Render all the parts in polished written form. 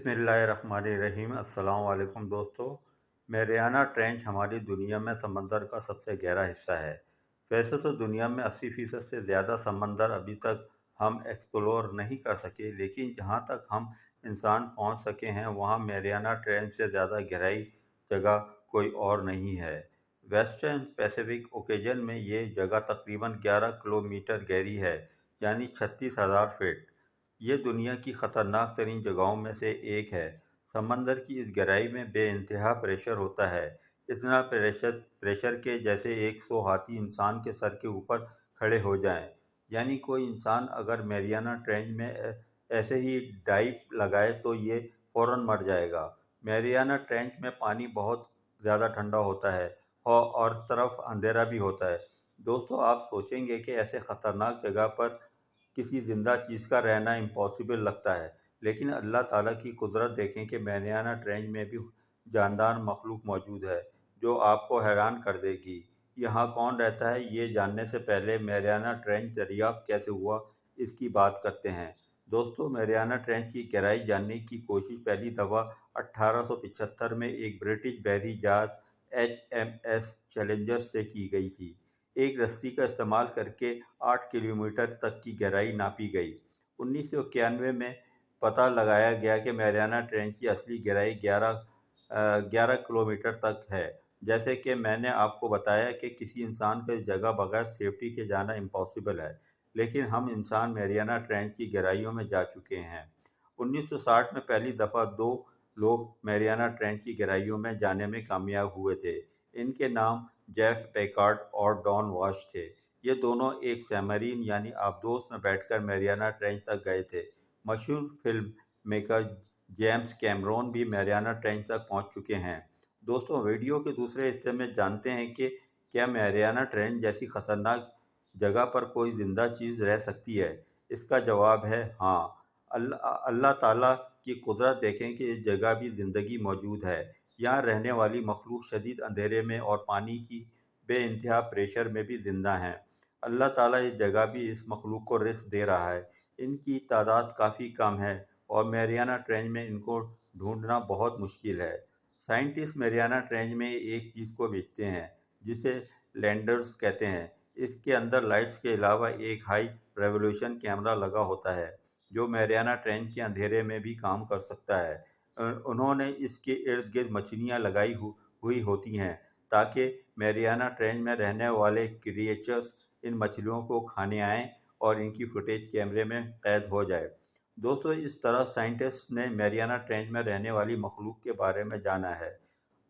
बिस्मिल्लाहिर्रहमानिर्रहीम। अस्सलाम वालेकुम दोस्तों। मैरियाना ट्रेंच हमारी दुनिया में समंदर का सबसे गहरा हिस्सा है। वैसे तो दुनिया में 80% से ज़्यादा समंदर अभी तक हम एक्सप्लोर नहीं कर सके, लेकिन जहाँ तक हम इंसान पहुँच सके हैं वहाँ मैरियाना ट्रेंच से ज़्यादा गहराई जगह कोई और नहीं है। वेस्टर्न पैसिफिक ओकेजन में ये जगह तकरीबन 11 किलोमीटर गहरी है, यानी 36,000 फीट। ये दुनिया की ख़तरनाक तरीन जगहों में से एक है। समंदर की इस गहराई में बेइंतहा प्रेशर होता है। इतना प्रेशर के जैसे 100 हाथी इंसान के सर के ऊपर खड़े हो जाएं। यानी कोई इंसान अगर मैरियाना ट्रेंच में ऐसे ही डाइव लगाए तो ये फ़ौरन मर जाएगा। मैरियाना ट्रेंच में पानी बहुत ज़्यादा ठंडा होता है और तरफ अंधेरा भी होता है। दोस्तों, आप सोचेंगे कि ऐसे ख़तरनाक जगह पर किसी ज़िंदा चीज़ का रहना इम्पॉसिबल लगता है, लेकिन अल्लाह ताला की कुदरत देखें कि मैरियाना ट्रेंच में भी जानदार मखलूक मौजूद है, जो आपको हैरान कर देगी। यहाँ कौन रहता है, ये जानने से पहले मैरियाना ट्रेंच दरियाफ्त कैसे हुआ, इसकी बात करते हैं। दोस्तों, मैरियाना ट्रेंच की गहराई जानने की कोशिश पहली दफ़ा 1875 में एक ब्रिटिश बहरी जहाज़ HMS चैलेंजर से की गई थी। एक रस्सी का इस्तेमाल करके 8 किलोमीटर तक की गहराई नापी गई। 1991 में पता लगाया गया कि मैरियाना ट्रेंच की असली गहराई 11 किलोमीटर तक है। जैसे कि मैंने आपको बताया कि किसी इंसान को इस जगह बगैर सेफ्टी के जाना इम्पॉसिबल है, लेकिन हम इंसान मैरियाना ट्रेंच की गहराइयों में जा चुके हैं। 1960 में पहली दफ़ा 2 लोग मैरियाना ट्रेंच की गहराइयों में जाने में कामयाब हुए थे। इनके नाम जेफ पैकार्ड और डॉन वाश थे। ये दोनों एक सबमरीन यानी आबदोस में बैठकर मैरियाना ट्रेंच तक गए थे। मशहूर फिल्म मेकर जेम्स कैमरॉन भी मैरियाना ट्रेंच तक पहुंच चुके हैं। दोस्तों, वीडियो के दूसरे हिस्से में जानते हैं कि क्या मैरियाना ट्रेंच जैसी खतरनाक जगह पर कोई जिंदा चीज़ रह सकती है। इसका जवाब है हाँ। अल्लाह ताला की कुदरत देखें कि इस जगह भी ज़िंदगी मौजूद है। यहाँ रहने वाली मखलूक शदीद अंधेरे में और पानी की बेइंतहा प्रेशर में भी ज़िंदा हैं। अल्लाह ताला इस जगह भी इस मखलूक को रिस्क दे रहा है। इनकी तादाद काफ़ी कम है और मैरियाना ट्रेंच में इनको ढूंढना बहुत मुश्किल है। साइंटिस्ट मैरियाना ट्रेंच में एक चीज़ को भेजते हैं जिसे लैंडर्स कहते हैं। इसके अंदर लाइट्स के अलावा एक हाई रेवोल्यूशन कैमरा लगा होता है जो मैरियाना ट्रेंच के अंधेरे में भी काम कर सकता है। उन्होंने इसके इर्द गिर्द मछलियाँ लगाई हुई होती हैं ताकि मैरियाना ट्रेंच में रहने वाले क्रिएचर्स इन मछलियों को खाने आएं और इनकी फुटेज कैमरे में कैद हो जाए। दोस्तों, इस तरह साइंटिस्ट ने मैरियाना ट्रेंच में रहने वाली मखलूक के बारे में जाना है।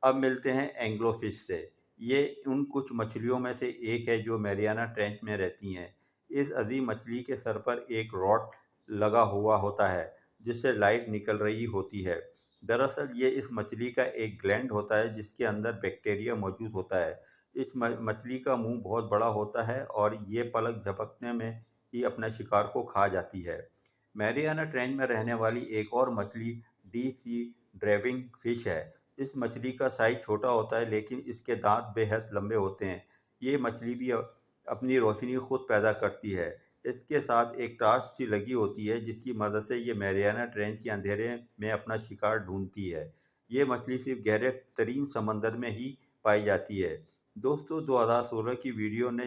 अब मिलते हैं एंग्लोफिश से। ये उन कुछ मछलियों में से एक है जो मैरियाना ट्रेंच में रहती हैं। इस अजीम मछली के सर पर एक रॉड लगा हुआ होता है जिससे लाइट निकल रही होती है। दरअसल ये इस मछली का एक ग्लैंड होता है जिसके अंदर बैक्टीरिया मौजूद होता है। इस मछली का मुंह बहुत बड़ा होता है और ये पलक झपकने में ही अपने शिकार को खा जाती है। मैरियाना ट्रेंच में रहने वाली एक और मछली डीप सी ड्राइविंग फिश है। इस मछली का साइज छोटा होता है लेकिन इसके दांत बेहद लंबे होते हैं। ये मछली भी अपनी रोशनी खुद पैदा करती है। इसके साथ एक टार्च सी लगी होती है जिसकी मदद से ये मैरियाना ट्रेंच के अंधेरे में अपना शिकार ढूंढती है। ये मछली सिर्फ गहरे तरीन समंदर में ही पाई जाती है। दोस्तों, 2016 की वीडियो ने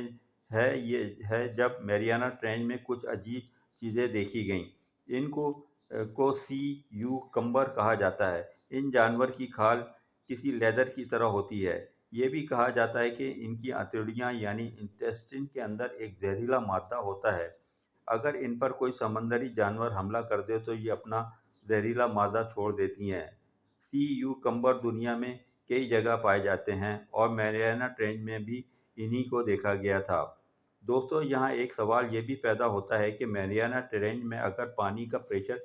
ये है जब मैरियाना ट्रेंच में कुछ अजीब चीज़ें देखी गईं। इनको को सी यू कम्बर कहा जाता है। इन जानवर की खाल किसी लेदर की तरह होती है। ये भी कहा जाता है कि इनकी आंतड़ियाँ यानी इंटेस्टिन के अंदर एक जहरीला मादा होता है। अगर इन पर कोई समंदरी जानवर हमला कर दे तो ये अपना जहरीला मादा छोड़ देती हैं। सी यू कम्बर दुनिया में कई जगह पाए जाते हैं और मैरियाना ट्रेंच में भी इन्हीं को देखा गया था। दोस्तों, यहाँ एक सवाल ये भी पैदा होता है कि मैरियाना ट्रेंच में अगर पानी का प्रेशर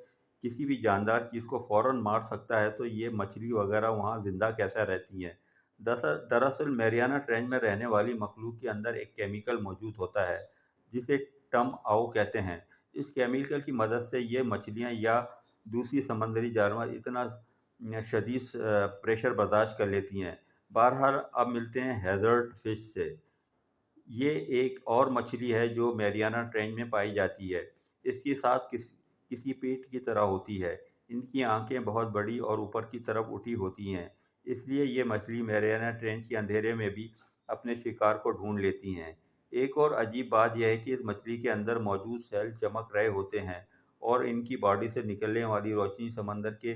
किसी भी जानदार चीज़ को फ़ौरन मार सकता है तो ये मछली वगैरह वहाँ ज़िंदा कैसे रहती हैं। दरअसल मैरियाना ट्रेंच में रहने वाली मखलूक के अंदर एक केमिकल मौजूद होता है जिसे टम आओ कहते हैं। इस केमिकल की मदद से ये मछलियाँ या दूसरी समंदरी जानवर इतना शदीद प्रेशर बर्दाश्त कर लेती हैं। बहरहाल, अब मिलते हैं हैज़र्ड फिश से। ये एक और मछली है जो मैरियाना ट्रेंच में पाई जाती है। इसकी साथ किसी पेट की तरह होती है। ان की आंखें बहुत बड़ी और ऊपर की तरफ उठी होती हैं, इसलिए ये मछली मैरियाना ट्रेंच के अंधेरे में भी अपने शिकार को ढूंढ लेती हैं। एक और अजीब बात यह है कि इस मछली के अंदर मौजूद सेल चमक रहे होते हैं और इनकी बॉडी से निकलने वाली रोशनी समंदर के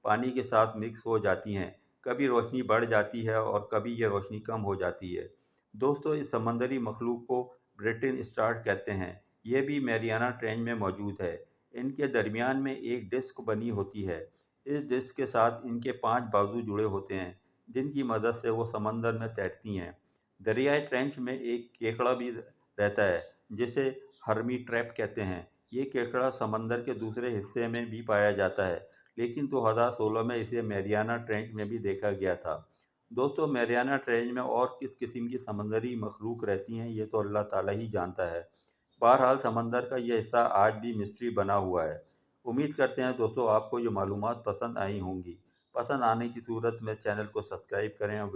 पानी के साथ मिक्स हो जाती हैं। कभी रोशनी बढ़ जाती है और कभी यह रोशनी कम हो जाती है। दोस्तों, इस समंदरी मखलूक को ब्रिटेन स्टार्ट कहते हैं। यह भी मैरियाना ट्रेंच में मौजूद है। इनके दरमियान में एक डिस्क बनी होती है। इस डिस्क के साथ इनके 5 बाजू जुड़े होते हैं, जिनकी मदद से वो समंदर में तैरती हैं। दरियाई ट्रेंच में एक केकड़ा भी रहता है, जिसे हर्मी ट्रैप कहते हैं। ये केकड़ा समंदर के दूसरे हिस्से में भी पाया जाता है, लेकिन 2016 में इसे मैरियाना ट्रेंच में भी देखा गया था। दोस्तों, मैरियाना ट्रेंच में और किस किस्म की समंदरी मखलूक रहती हैं, ये तो अल्लाह ताला ही जानता है। बहरहाल, समंदर का यह हिस्सा आज भी मिस्ट्री बना हुआ है। उम्मीद करते हैं दोस्तों, आपको ये मालूमात पसंद आई होंगी। पसंद आने की सूरत में चैनल को सब्सक्राइब करें और